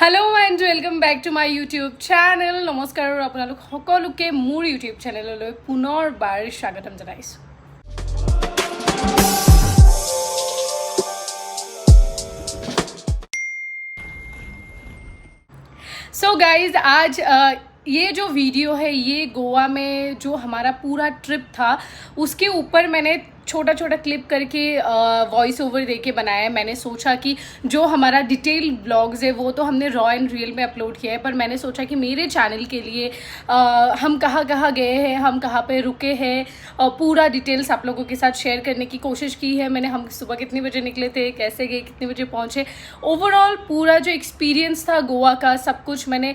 Hello' and welcome back to my YouTube channel. নমস্কাৰ আৰু আপোনালোক সকলোকে মোৰ ইউটিউব চেনেললৈ পুনৰবাৰ স্বাগতম জনাইছোঁ। सो गाइज आज ये जो वीडियो है ये गोवा में जो हमारा पूरा ट्रिप था उसके ऊपर मैंने छोटा छोटा क्लिप करके वॉइस ओवर दे के बनाया है। मैंने सोचा कि जो हमारा डिटेल ब्लॉग्स है वो तो हमने रॉ एंड रियल में अपलोड किया है, पर मैंने सोचा कि मेरे चैनल के लिए हम कहाँ कहाँ गए हैं, हम कहाँ पे रुके हैं, पूरा डिटेल्स आप लोगों के साथ शेयर करने की कोशिश की है मैंने। हम सुबह कितने बजे निकले थे, कैसे गए, कितने बजे पहुँचे, ओवरऑल पूरा जो एक्सपीरियंस था गोवा का सब कुछ मैंने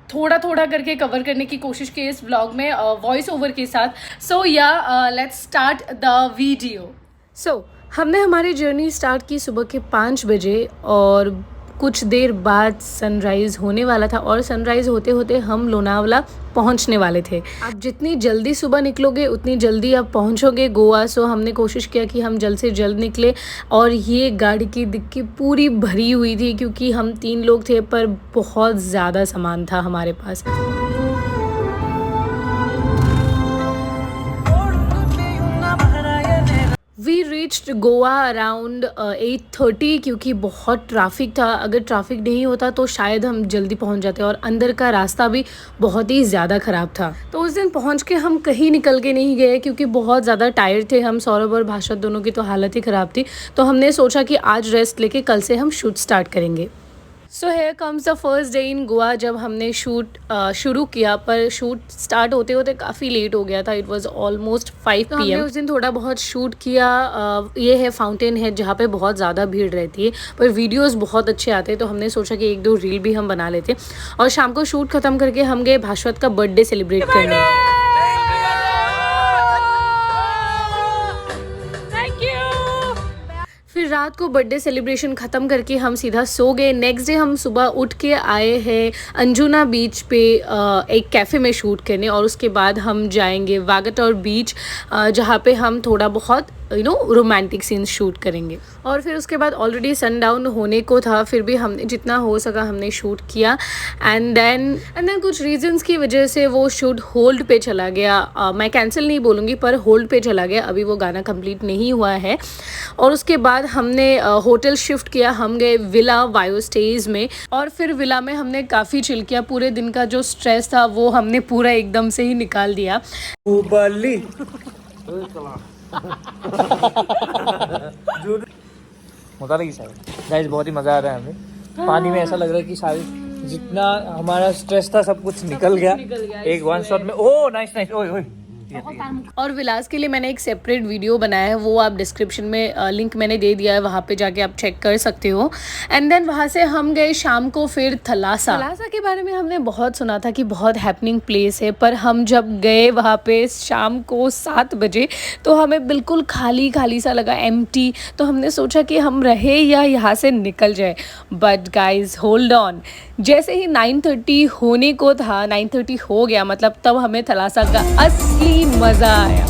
थोड़ा थोड़ा करके कवर करने की कोशिश की इस व्लॉग में वॉइस ओवर के साथ। सो या लेट्स स्टार्ट द वीडियो। सो हमने हमारी जर्नी स्टार्ट की सुबह के 5 बजे और कुछ देर बाद सनराइज़ होने वाला था और सनराइज़ होते होते हम लोनावला पहुंचने वाले थे। आप जितनी जल्दी सुबह निकलोगे उतनी जल्दी आप पहुंचोगे गोवा। सो हमने कोशिश किया कि हम जल्द से जल्द निकले और ये गाड़ी की डिक्की पूरी भरी हुई थी क्योंकि हम 3 लोग थे पर बहुत ज़्यादा सामान था हमारे पास। वी रीच्ड गोवा अराउंड 8:30 क्योंकि बहुत ट्रैफिक था। अगर ट्रैफिक नहीं होता तो शायद हम जल्दी पहुंच जाते और अंदर का रास्ता भी बहुत ही ज़्यादा ख़राब था। तो उस दिन पहुंच के हम कहीं निकल के नहीं गए क्योंकि बहुत ज़्यादा टायर्ड थे हम। सौरभ और भाषा दोनों की तो हालत ही ख़राब थी। तो हमने सोचा कि आज रेस्ट लेके कल से हम शूट स्टार्ट करेंगे। So here comes the first day in Goa जब हमने शूट शुरू किया, पर शूट स्टार्ट होते होते काफ़ी लेट हो गया था। It was almost 5 PM। हमने उस दिन थोड़ा बहुत शूट किया। ये है फाउंटेन है जहाँ पे बहुत ज़्यादा भीड़ रहती है पर वीडियोस बहुत अच्छे आते हैं, तो हमने सोचा कि 1-2 रील भी हम बना लेते। और शाम को शूट ख़त्म करके हम गए भास्वत का बर्थडे सेलिब्रेट करने। फिर रात को बर्थडे सेलिब्रेशन ख़त्म करके हम सीधा सो गए। नेक्स्ट डे हम सुबह उठ के आए हैं अंजुना बीच पे एक कैफ़े में शूट करने और उसके बाद हम जाएंगे वागतौर बीच जहाँ पे हम थोड़ा बहुत रोमांटिक सीन्स शूट करेंगे। और फिर उसके बाद ऑलरेडी सनडाउन होने को था, फिर भी हमने जितना हो सका हमने शूट किया। एंड देन कुछ रीजंस की वजह से वो शूट होल्ड पे चला गया। मैं कैंसिल नहीं बोलूँगी पर होल्ड पे चला गया, अभी वो गाना कंप्लीट नहीं हुआ है। और उसके बाद हमने होटल शिफ्ट किया, हम गए विला वायो स्टेज में और फिर विला में हमने काफ़ी चिल किया। पूरे दिन का जो स्ट्रेस था वो हमने पूरा एकदम से ही निकाल दिया। मजा लगी शायद गाइस, बहुत ही मज़ा आ रहा है हमें। पानी में ऐसा लग रहा है कि शायद जितना हमारा स्ट्रेस था सब कुछ निकल गया एक वन शॉट में। ओह नाइस नाइस, ओए ओए। और विलास के लिए मैंने एक सेपरेट वीडियो बनाया है, वो आप डिस्क्रिप्शन में लिंक मैंने दे दिया है, वहाँ पे जाके आप चेक कर सकते हो। एंड देन वहाँ से हम गए शाम को फिर थलासा के बारे में हमने बहुत सुना था कि बहुत हैपनिंग प्लेस है, पर हम जब गए वहाँ पे शाम को 7 बजे तो हमें बिल्कुल खाली खाली सा लगा, एम्प्टी। तो हमने सोचा कि हम रहे या यहाँ से निकल जाए। बट गाइज होल्ड ऑन, जैसे ही 9:30 होने को था, 9:30 हो गया मतलब तब हमें थलासा का असली मज़ा आया।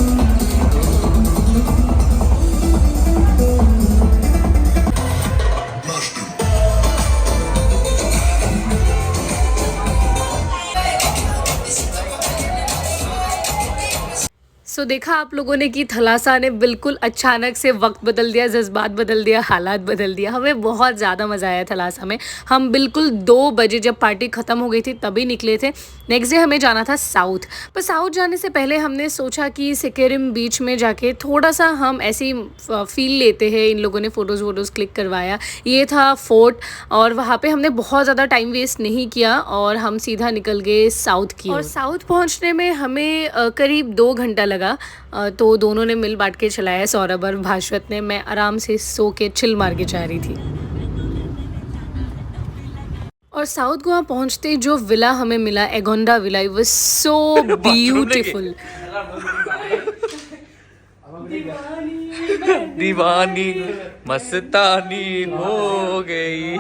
सो देखा आप लोगों ने कि थलासा ने बिल्कुल अचानक से वक्त बदल दिया, जज्बात बदल दिया, हालात बदल दिया। हमें बहुत ज़्यादा मज़ा आया थलासा में। हम बिल्कुल 2 बजे जब पार्टी ख़त्म हो गई थी तभी निकले थे। नेक्स्ट डे हमें जाना था साउथ, पर साउथ जाने से पहले हमने सोचा कि सिकेरिम बीच में जाके थोड़ा सा हम ऐसी फील लेते हैं। इन लोगों ने फ़ोटोज़ क्लिक करवाया। ये था फोर्ट और वहाँ पर हमने बहुत ज़्यादा टाइम वेस्ट नहीं किया और हम सीधा निकल गए साउथ की। और साउथ पहुँचने में हमें करीब 2 घंटा लगा। तो दोनों ने मिल बांट के चलाया, सौरभ और भास्वत ने। मैं आराम से सो के चिल मार के जा रही थी। और साउथ गोवा पहुंचते जो विला हमें मिला, Agonda villa, it was so beautiful. दीवानी मस्तानी हो गई।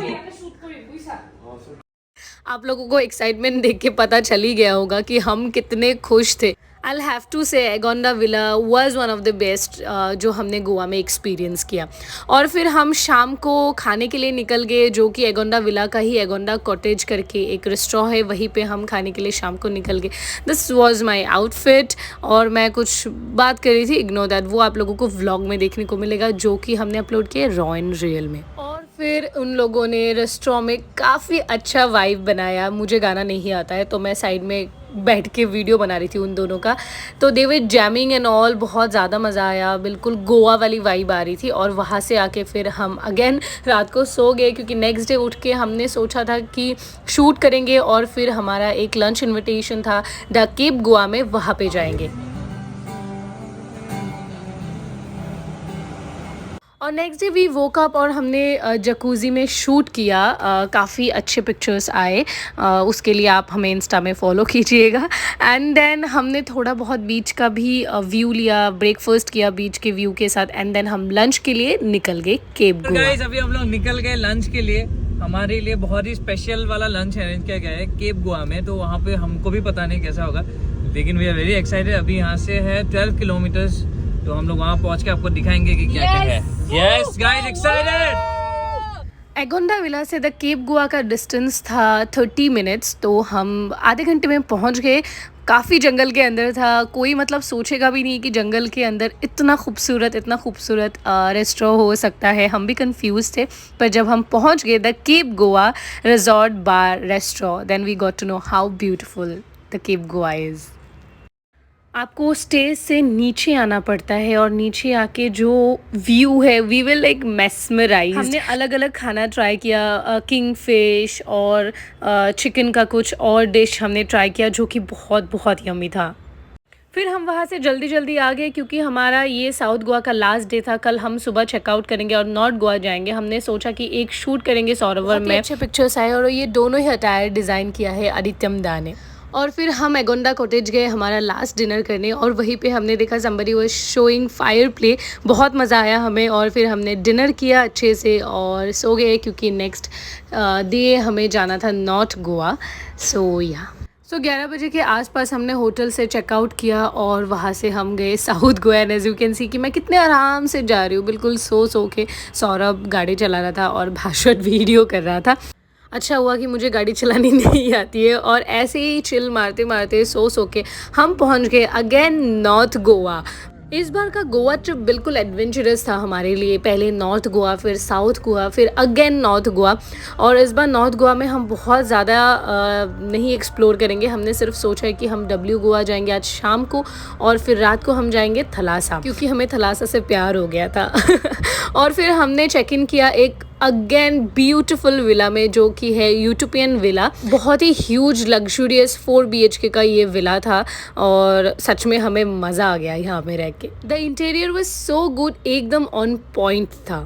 आप लोगों को एक्साइटमेंट देख के पता चल ही गया होगा कि हम कितने खुश थे। I'll have to say Agonda villa was one of the best जो हमने गोवा में एक्सपीरियंस किया। और फिर हम शाम को खाने के लिए निकल गए, जो कि एगोंडा विला का ही एगोंडा कॉटेज करके एक रेस्टोरेंट है, वहीं पे हम खाने के लिए शाम को निकल गए। This was my outfit. और मैं कुछ बात कर रही थी, इग्नोर दैट, वो आप लोगों को व्लॉग में देखने को मिलेगा जो कि हमने अपलोड किया रॉ एंड रियल में। और फिर उन लोगों ने रेस्टोरेंट में काफ़ी अच्छा वाइब बनाया। मुझे गाना नहीं आता है तो मैं साइड में बैठ के वीडियो बना रही थी उन दोनों का, तो दे वर जैमिंग एंड ऑल। बहुत ज़्यादा मज़ा आया, बिल्कुल गोवा वाली वाइब आ रही थी। और वहाँ से आके फिर हम अगेन रात को सो गए, क्योंकि नेक्स्ट डे उठ के हमने सोचा था कि शूट करेंगे और फिर हमारा एक लंच इन्विटेशन था द केप गोवा में, वहाँ पे जाएंगे। और next day we woke up और हमने जकूज़ी में शूट किया। काफ़ी अच्छे पिक्चर्स आए। उसके लिए आप हमें इंस्टा में फॉलो कीजिएगा। एंड देन हमने थोड़ा बहुत बीच का भी व्यू लिया, ब्रेकफास्ट किया बीच के व्यू के साथ। एंड देन हम लंच के लिए निकल गए केप गोवा। गाइस अभी हम लोग निकल गए लंच के लिए। हमारे लिए बहुत ही स्पेशल वाला लंच अरेंज किया गया है केप गोवा में, तो वहाँ पे हमको भी पता नहीं कैसा होगा, लेकिन वी आर वेरी एक्साइटेड। अभी यहाँ से है 12 किलोमीटर्स, तो हम लोग वहाँ पहुँच के आपको दिखाएंगे कि क्या क्या है। Yes guys, excited. Agonda villa से द केप गोवा का डिस्टेंस था 30 मिनट्स, तो हम आधे घंटे में पहुंच गए। काफ़ी जंगल के अंदर था, कोई मतलब सोचेगा भी नहीं कि जंगल के अंदर इतना खूबसूरत रेस्टोरेंट हो सकता है। हम भी कंफ्यूज थे, पर जब हम पहुंच गए the Cape Goa resort bar restaurant, then we got to know how beautiful the Cape Goa is. आपको स्टेज से नीचे आना पड़ता है और नीचे आके जो व्यू है, वी विल लाइक मेस्मराइज। हमने अलग अलग खाना ट्राई किया, किंग फिश और चिकन का कुछ और डिश हमने ट्राई किया, जो कि बहुत बहुत यम्मी था। फिर हम वहाँ से जल्दी जल्दी आ गए, क्योंकि हमारा ये साउथ गोवा का लास्ट डे था। कल हम सुबह चेकआउट करेंगे और नॉर्थ गोवा जाएंगे। हमने सोचा कि एक शूट करेंगे सरोवर में। अच्छे पिक्चर्स आए और ये दोनों ही अटायर डिज़ाइन किया है आदित्यम दा ने। और फिर हम एगोंडा कॉटेज गए हमारा लास्ट डिनर करने, और वहीं पे हमने देखा somebody was showing fire play. बहुत मज़ा आया हमें, और फिर हमने डिनर किया अच्छे से और सो गए, क्योंकि नेक्स्ट डे हमें जाना था नॉर्थ गोवा। सो 11 बजे के आसपास हमने होटल से चेकआउट किया और वहाँ से हम गए South Goa. And as you can see कि मैं कितने आराम से जा रही हूँ, बिल्कुल सो के। सौरभ गाड़ी चला रहा था और भाषण वीडियो कर रहा था। अच्छा हुआ कि मुझे गाड़ी चलानी नहीं आती है, और ऐसे ही चिल मारते मारते सो के हम पहुँच गए अगेन नॉर्थ गोवा। इस बार का गोवा ट्रिप बिल्कुल एडवेंचरस था हमारे लिए। पहले नॉर्थ गोवा, फिर साउथ गोवा, फिर अगेन नॉर्थ गोवा। और इस बार नॉर्थ गोवा में हम बहुत ज़्यादा नहीं एक्सप्लोर करेंगे। हमने सिर्फ सोचा है कि हम डब्ल्यू गोवा जाएंगे आज शाम को, और फिर रात को हम जाएंगे थलासा, क्योंकि हमें थलासा से प्यार हो गया था। और फिर हमने चेक इन किया एक अगेन ब्यूटीफुल विला में, जो कि है यूटोपियन विला। बहुत ही ह्यूज लग्जूरियस 4 BHK का ये विला था, और सच में हमें मज़ा आ गया यहाँ में रह के। The interior was so good, एकदम ऑन पॉइंट था।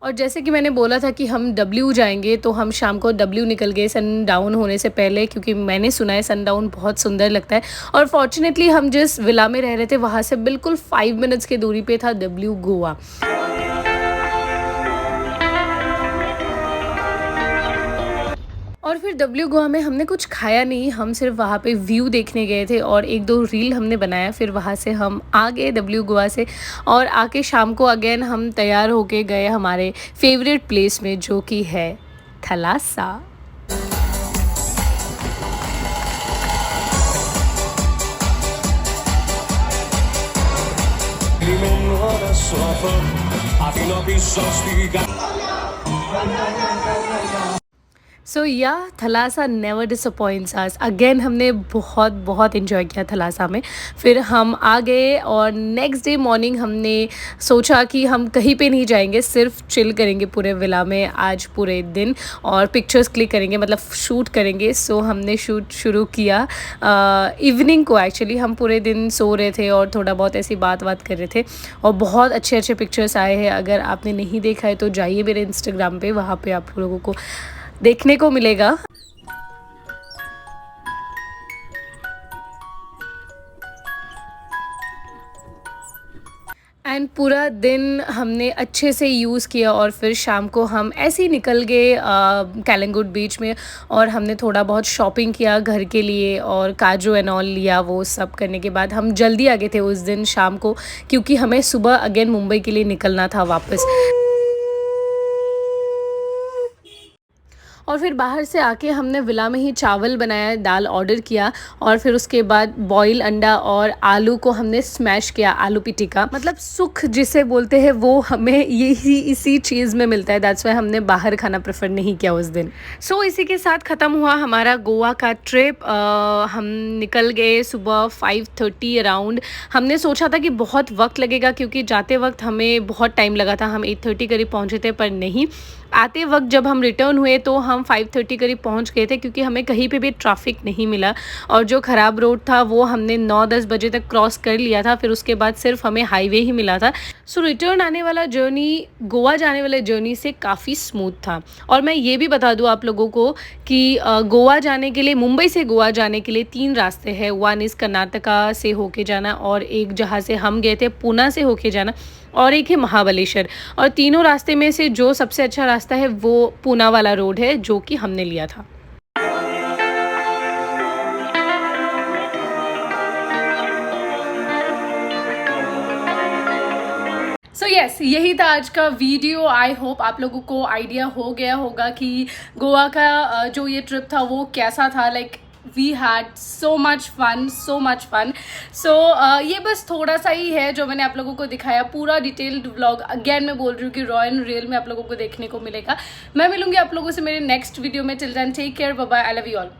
और जैसे कि मैंने बोला था कि हम डब्ल्यू जाएंगे, तो हम शाम को डब्ल्यू निकल गए सन डाउन होने से पहले, क्योंकि मैंने सुना है सन डाउन बहुत सुंदर लगता है। और फॉर्चुनेटली हम जिस विला में रह रहे थे वहाँ से बिल्कुल 5 मिनट्स की दूरी पे था डब्ल्यू गोवा। और फिर डब्ल्यू गोवा में हमने कुछ खाया नहीं, हम सिर्फ वहाँ पे व्यू देखने गए थे और 1-2 रील हमने बनाया। फिर वहाँ से हम आ गए डब्ल्यू गोवा से, और आके शाम को अगेन हम तैयार होके गए हमारे फेवरेट प्लेस में, जो कि है थलासा। सो थलासा नेवर डिसअपॉइंट्स अस। अगेन हमने बहुत बहुत इन्जॉय किया थलासा में। फिर हम आ गए और नेक्स्ट डे मॉर्निंग हमने सोचा कि हम कहीं पे नहीं जाएंगे, सिर्फ चिल करेंगे पूरे विला में आज पूरे दिन, और पिक्चर्स क्लिक करेंगे, मतलब शूट करेंगे। सो हमने शूट शुरू किया इवनिंग को। एक्चुअली हम पूरे दिन सो रहे थे और थोड़ा बहुत ऐसी बात कर रहे थे, और बहुत अच्छे अच्छे पिक्चर्स आए हैं। अगर आपने नहीं देखा है तो जाइए मेरे इंस्टाग्राम पे, वहाँ पे आप लोगों को देखने को मिलेगा। एंड पूरा दिन हमने अच्छे से यूज़ किया और फिर शाम को हम ऐसे ही निकल गए कैलंगुड बीच में और हमने थोड़ा बहुत शॉपिंग किया घर के लिए और काजू एंड ऑल लिया। वो सब करने के बाद हम जल्दी आ गए थे उस दिन शाम को, क्योंकि हमें सुबह अगेन मुंबई के लिए निकलना था वापस। और फिर बाहर से आके हमने विला में ही चावल बनाया, दाल ऑर्डर किया और फिर उसके बाद बॉयल अंडा और आलू को हमने स्मैश किया, आलू पिटिका। मतलब सुख जिसे बोलते हैं वो हमें यही इसी चीज़ में मिलता है, दैट्स वाई हमने बाहर खाना प्रेफर नहीं किया उस दिन। सो इसी के साथ ख़त्म हुआ हमारा गोवा का ट्रिप। हम निकल गए सुबह 5:30 अराउंड। हमने सोचा था कि बहुत वक्त लगेगा, क्योंकि जाते वक्त हमें बहुत टाइम लगा था, हम 8:30 करीब पहुँचे थे, पर नहीं, आते वक्त जब हम रिटर्न हुए तो हम 5:30 करीब पहुंच गए थे, क्योंकि हमें कहीं पे भी ट्रैफिक नहीं मिला और जो ख़राब रोड था वो हमने 9-10 बजे तक क्रॉस कर लिया था। फिर उसके बाद सिर्फ हमें हाईवे ही मिला था। सो रिटर्न आने वाला जर्नी, गोवा जाने वाले जर्नी से काफ़ी स्मूथ था। और मैं ये भी बता दूँ आप लोगों को कि गोवा जाने के लिए, मुंबई से गोवा जाने के लिए 3 रास्ते हैं। वन इज़ कर्नाटका से होके जाना, और एक जहाँ से हम गए थे पूना से होके जाना, और एक है महाबलेश्वर। और तीनों रास्ते में से जो सबसे अच्छा रास्ता है वो पूना वाला रोड है, जो कि हमने लिया था। सो यस, यही था आज का वीडियो। आई होप आप लोगों को आइडिया हो गया होगा कि गोवा का जो ये ट्रिप था वो कैसा था। Like we had so much fun, so much fun. So ये बस थोड़ा सा ही है जो मैंने आप लोगों को दिखाया। पूरा डिटेल्ड व्लॉग अगेन मैं बोल रही हूँ कि रॉ एंड रियल में आप लोगों को देखने को मिलेगा। मैं मिलूंगी आप लोगों से मेरे नेक्स्ट वीडियो में। Till then take care, bye bye, I love you all.